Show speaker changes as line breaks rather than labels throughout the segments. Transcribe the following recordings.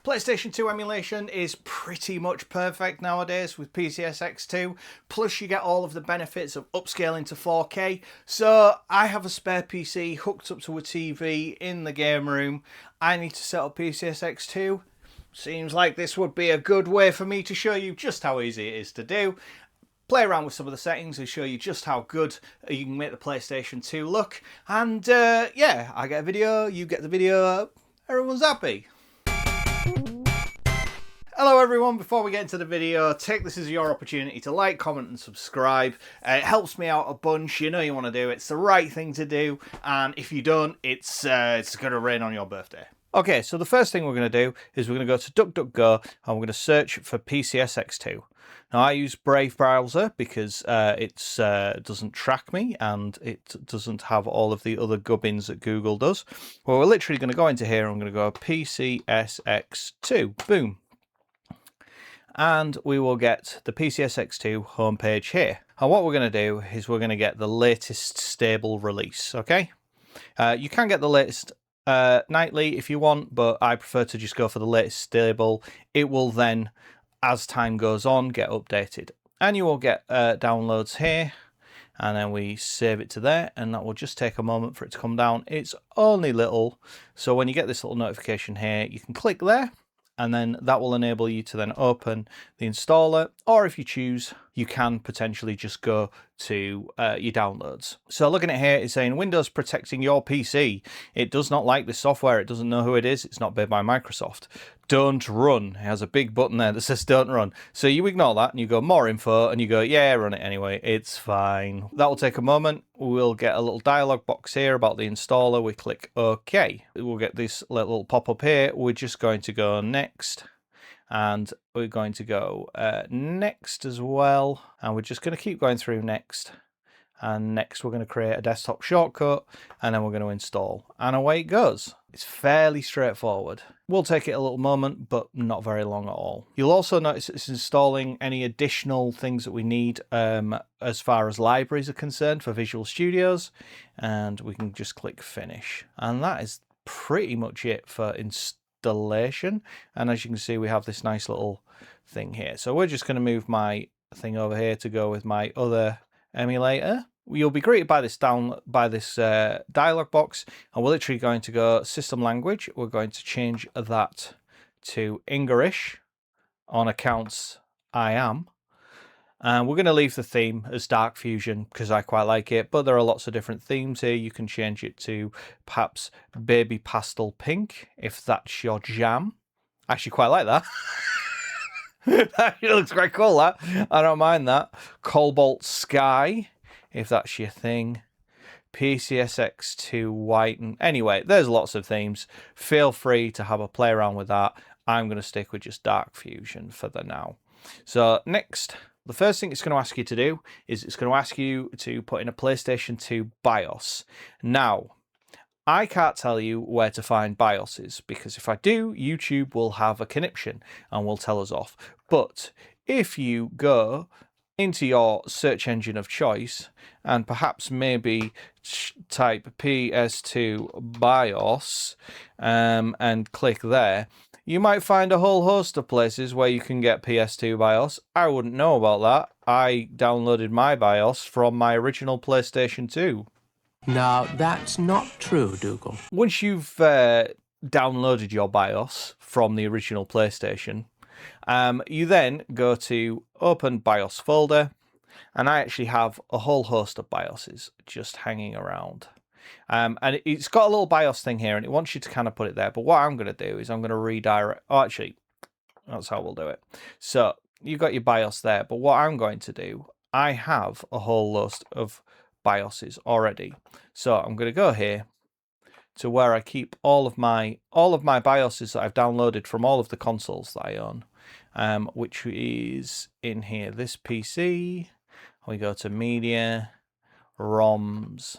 PlayStation 2 emulation is pretty much perfect nowadays with PCSX2, plus you get all of the benefits of upscaling to 4K. So I have a spare PC hooked up to a TV in the game room. I need to set up PCSX2. Seems like this would be a good way for me to show you just how easy it is to do. Play around with some of the settings and show you just how good you can make the PlayStation 2 look. And yeah, I get a video, you get the video, everyone's happy. Hello everyone, before we get into the video, take this as your opportunity to like, comment and subscribe. It helps me out a bunch, you know you want to do it, it's the right thing to do, and if you don't, it's going to rain on your birthday. Okay, so the first thing we're going to do is we're going to go to DuckDuckGo and we're going to search for PCSX2. Now I use Brave browser because it doesn't track me and it doesn't have all of the other gubbins that Google does. Well, we're literally going to go into here and I'm going to go PCSX2, boom. And we will get the PCSX2 homepage here. And what we're going to do is we're going to get the latest stable release, okay? You can get the latest nightly if you want, but I prefer to just go for the latest stable. It will then, as time goes on, get updated. And you will get downloads here, and then we save it to there, and that will just take a moment for it to come down. It's only little, so when you get this little notification here, you can click there, and then that will enable you to then open the installer, or if you choose, you can potentially just go to your downloads. So looking at here, it's saying Windows protecting your PC. It does not like this software. It doesn't know who it is. It's not made by Microsoft. Don't run. It has a big button there that says don't run. So you ignore that and you go more info and you go, yeah, run it anyway. It's fine. That will take a moment. We'll get a little dialog box here about the installer. We click OK. We'll get this little pop-up here. We're just going to go next. And we're going to go next as well. And we're just going to keep going through next. And next we're going to create a desktop shortcut and then we're going to install. And away it goes. It's fairly straightforward. Will take it a little moment, but not very long at all. You'll also notice it's installing any additional things that we need as far as libraries are concerned for Visual Studios. And we can just click finish. And that is pretty much it for installation. And as you can see, we have this nice little thing here. So we're just going to move my thing over here to go with my other emulator. You'll be greeted by this dialog box, and we're literally going to go system language. We're going to change that to English on accounts I am. And we're going to leave the theme as Dark Fusion because I quite like it, but there are lots of different themes here. You can change it to perhaps baby pastel pink if that's your jam. I actually quite like that. That looks quite cool, that. I don't mind that. Cobalt Sky, if that's your thing. PCSX2 white. And anyway, there's lots of themes. Feel free to have a play around with that. I'm going to stick with just Dark Fusion for the now. So next, the first thing it's going to ask you to do is it's going to ask you to put in a PlayStation 2 BIOS. Now, I can't tell you where to find BIOSes because if I do, YouTube will have a conniption and will tell us off. But if you go into your search engine of choice and perhaps maybe type PS2 BIOS and click there, you might find a whole host of places where you can get PS2 BIOS. I wouldn't know about that. I downloaded my BIOS from my original PlayStation 2.
Now, that's not true, Dougal.
Once you've downloaded your BIOS from the original PlayStation, you then go to Open BIOS folder, and I actually have a whole host of BIOSes just hanging around. And it's got a little BIOS thing here, and it wants you to kind of put it there. But what I'm going to do is I'm going to redirect. Oh, actually, that's how we'll do it. So you've got your BIOS there, but what I'm going to do, I have a whole host of BIOSes already. So I'm going to go here to where I keep all of my BIOSes that I've downloaded from all of the consoles that I own, which is in here. This PC. We go to Media, ROMs,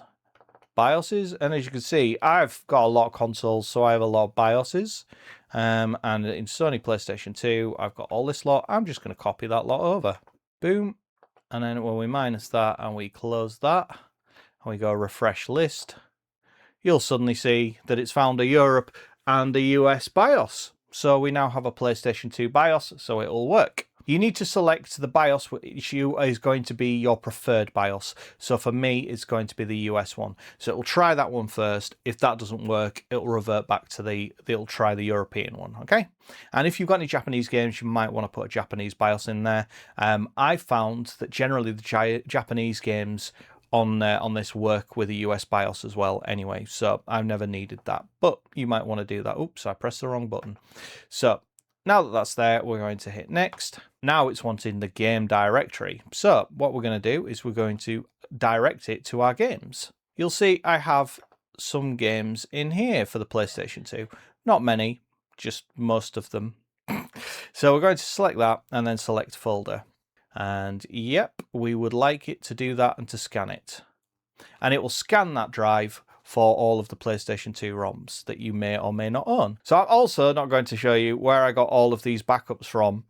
BIOSes, and as you can see, I've got a lot of consoles, so I have a lot of BIOSes. And in Sony PlayStation 2, I've got all this lot. I'm just going to copy that lot over. Boom. And then when we minus that and we close that, and we go refresh list, you'll suddenly see that it's found a Europe and a US BIOS. So we now have a PlayStation 2 BIOS, so it'll work. You need to select the BIOS which is going to be your preferred BIOS. So for me, it's going to be the US one. So it'll try that one first. If that doesn't work, it'll revert back to it'll try the European one, okay? And if you've got any Japanese games, you might want to put a Japanese BIOS in there. I found that generally the Japanese games on this work with a US BIOS as well anyway, so I've never needed that, but you might want to do that. Oops, I pressed the wrong button. So now that that's there, we're going to hit next. Now it's wanting the game directory. So what we're going to do is we're going to direct it to our games. You'll see I have some games in here for the PlayStation 2. Not many, just most of them. So we're going to select that and then select folder. And yep, we would like it to do that and to scan it. And it will scan that drive for all of the PlayStation 2 ROMs that you may or may not own. So I'm also not going to show you where I got all of these backups from,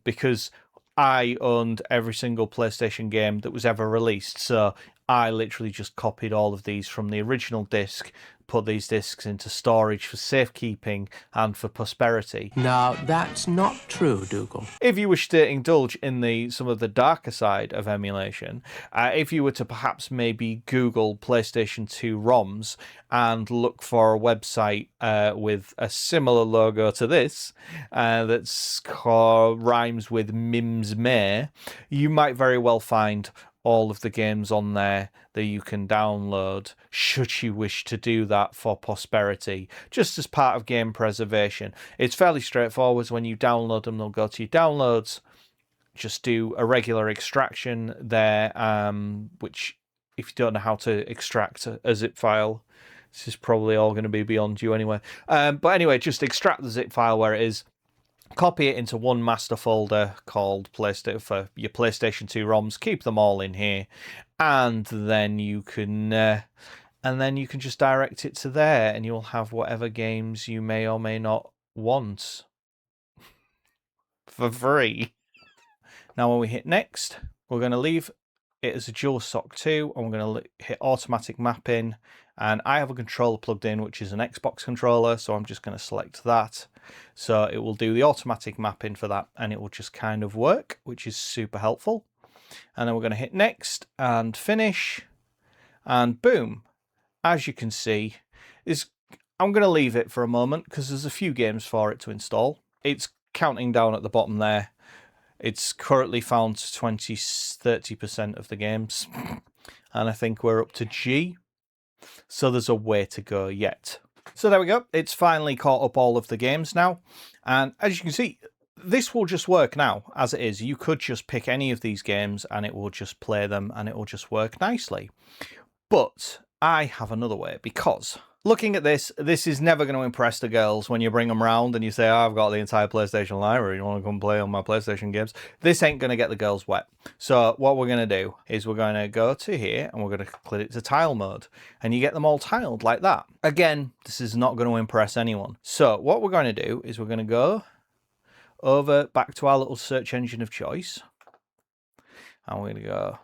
because I owned every single PlayStation game that was ever released. So I literally just copied all of these from the original disc, put these discs into storage for safekeeping and for prosperity.
Now, that's not true, Dougal.
If you wish to indulge in some of the darker side of emulation, if you were to perhaps maybe Google PlayStation 2 ROMs and look for a website with a similar logo to this that's rhymes with Mims May, you might very well find all of the games on there that you can download should you wish to do that for prosperity, just as part of game preservation. It's fairly straightforward. When you download them, they'll go to your downloads. Just do a regular extraction there, which if you don't know how to extract a zip file, this is probably all going to be beyond you anyway. But anyway, just extract the zip file where it is. Copy it into one master folder called PlayStation for your PlayStation 2 ROMs. Keep them all in here, and then you can just direct it to there, and you'll have whatever games you may or may not want for free. Now, when we hit next, we're going to leave it as a DualShock 2, and we're going to hit automatic mapping. And I have a controller plugged in, which is an Xbox controller, so I'm just going to select that. So it will do the automatic mapping for that, and it will just kind of work, which is super helpful. And then we're going to hit next and finish, and boom. As you can see, I'm going to leave it for a moment because there's a few games for it to install. It's counting down at the bottom there. It's currently found 30% of the games, and I think we're up to G. So there's a way to go yet. So there we go. It's finally caught up all of the games now. And as you can see, this will just work now as it is. You could just pick any of these games and it will just play them and it will just work nicely. But I have another way, because looking at this is never going to impress the girls when you bring them round and you say, oh, I've got the entire PlayStation library, you want to come play on my PlayStation games? This ain't going to get the girls wet. So what we're going to do is we're going to go to here and we're going to click it to tile mode, and you get them all tiled like that. Again, this is not going to impress anyone. So what we're going to do is we're going to go over back to our little search engine of choice, and we're going to go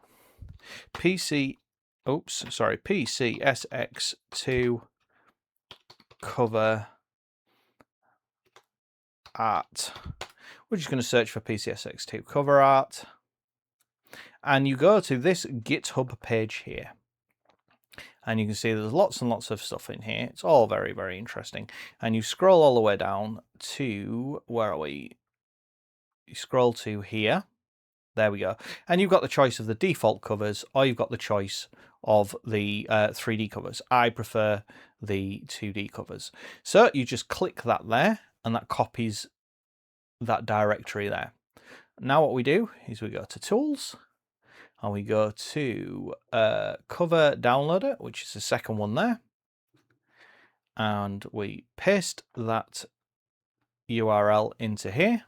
PCSX2 cover art. We're just going to search for PCSX2 cover art, and you go to this GitHub page here, and you can see there's lots and lots of stuff in here. It's all very, very interesting. And you scroll all the way down to, where are we? You scroll to here. There we go. And you've got the choice of the default covers, or you've got the choice of the 3D covers. I prefer the 2D covers. So you just click that there, and that copies that directory there. Now what we do is we go to Tools, and we go to Cover Downloader, which is the second one there. And we paste that URL into here.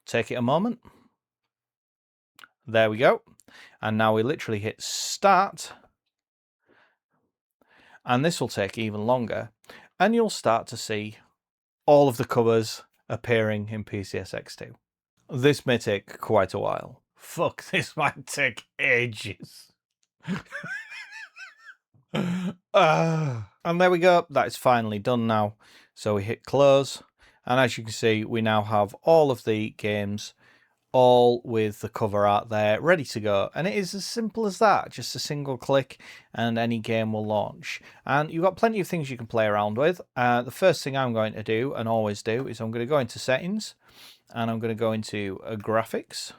Take it a moment. There we go. And now we literally hit start. And this will take even longer. And you'll start to see all of the covers appearing in PCSX2. This may take quite a while. Fuck, this might take ages. And there we go. That is finally done now. So we hit close, and as you can see, we now have all of the games all with the cover art there ready to go, and it is as simple as that. Just a single click and any game will launch, and you've got plenty of things you can play around with. The first thing I'm going to do, and always do, is I'm going to go into settings, and I'm going to go into graphics,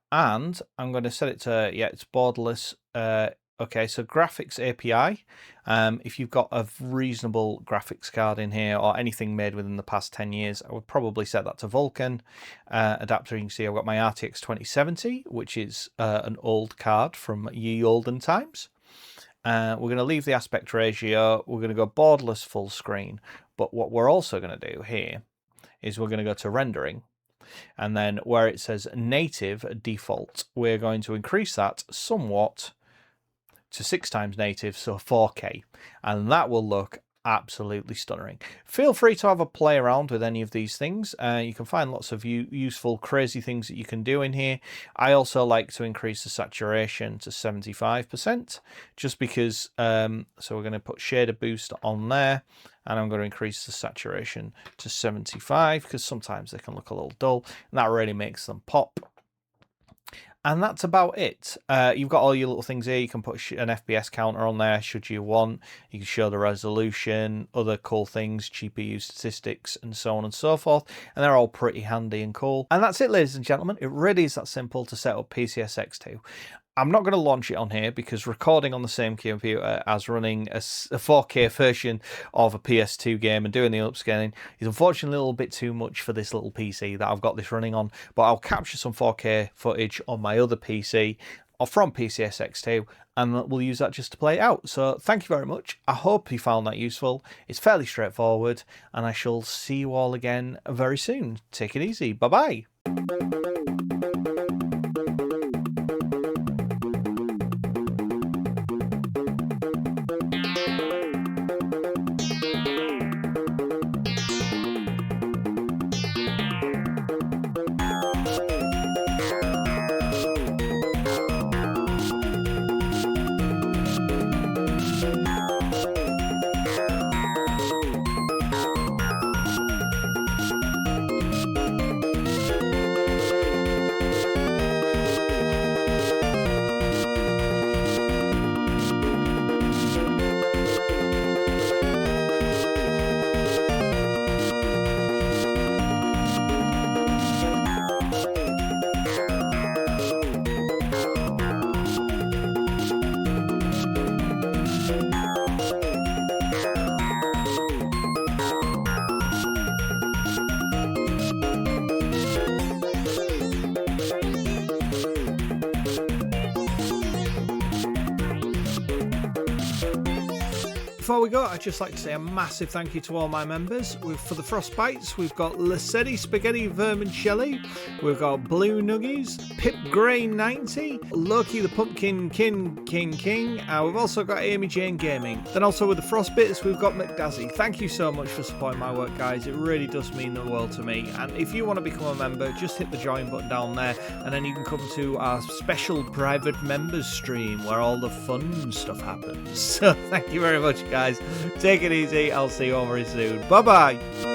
and I'm going to set it to, yeah, it's borderless. Okay, so graphics API. If you've got a reasonable graphics card in here or anything made within the past 10 years, I would probably set that to Vulkan. Adapter, you can see I've got my RTX 2070, which is an old card from ye olden times. We're going to leave the aspect ratio. We're going to go borderless full screen. But what we're also going to do here is we're going to go to rendering. And then where it says native default, we're going to increase that somewhat to 6 times native, so 4K, and that will look absolutely stunning. Feel free to have a play around with any of these things. You can find lots of useful, crazy things that you can do in here. I also like to increase the saturation to 75%, just because, so we're going to put shader boost on there, and I'm going to increase the saturation to 75, because sometimes they can look a little dull, and that really makes them pop. And that's about it. You've got all your little things here. You can put an FPS counter on there should you want. You can show the resolution, other cool things, GPU statistics, and so on and so forth. And they're all pretty handy and cool. And that's it, ladies and gentlemen. It really is that simple to set up PCSX2. I'm not going to launch it on here because recording on the same computer as running a 4K version of a PS2 game and doing the upscaling is unfortunately a little bit too much for this little PC that I've got this running on. But I'll capture some 4K footage on my other PC or from PCSX2, and we'll use that just to play it out. So thank you very much. I hope you found that useful. It's fairly straightforward, and I shall see you all again very soon. Take it easy. Bye-bye. Before we go, I'd just like to say a massive thank you to all my members. For the Frostbites, we've got Lassetti Spaghetti Vermicelli, we've got Blue Nuggies, Pip Grey 90, Loki the Pumpkin King. We've also got Amy Jane Gaming. Then also with the Frostbits, we've got McDazzy. Thank you so much for supporting my work, guys. It really does mean the world to me. And if you want to become a member, just hit the join button down there, and then you can come to our special private members stream where all the fun stuff happens. So thank you very much, guys. Take it easy. I'll see you all very soon. Bye bye.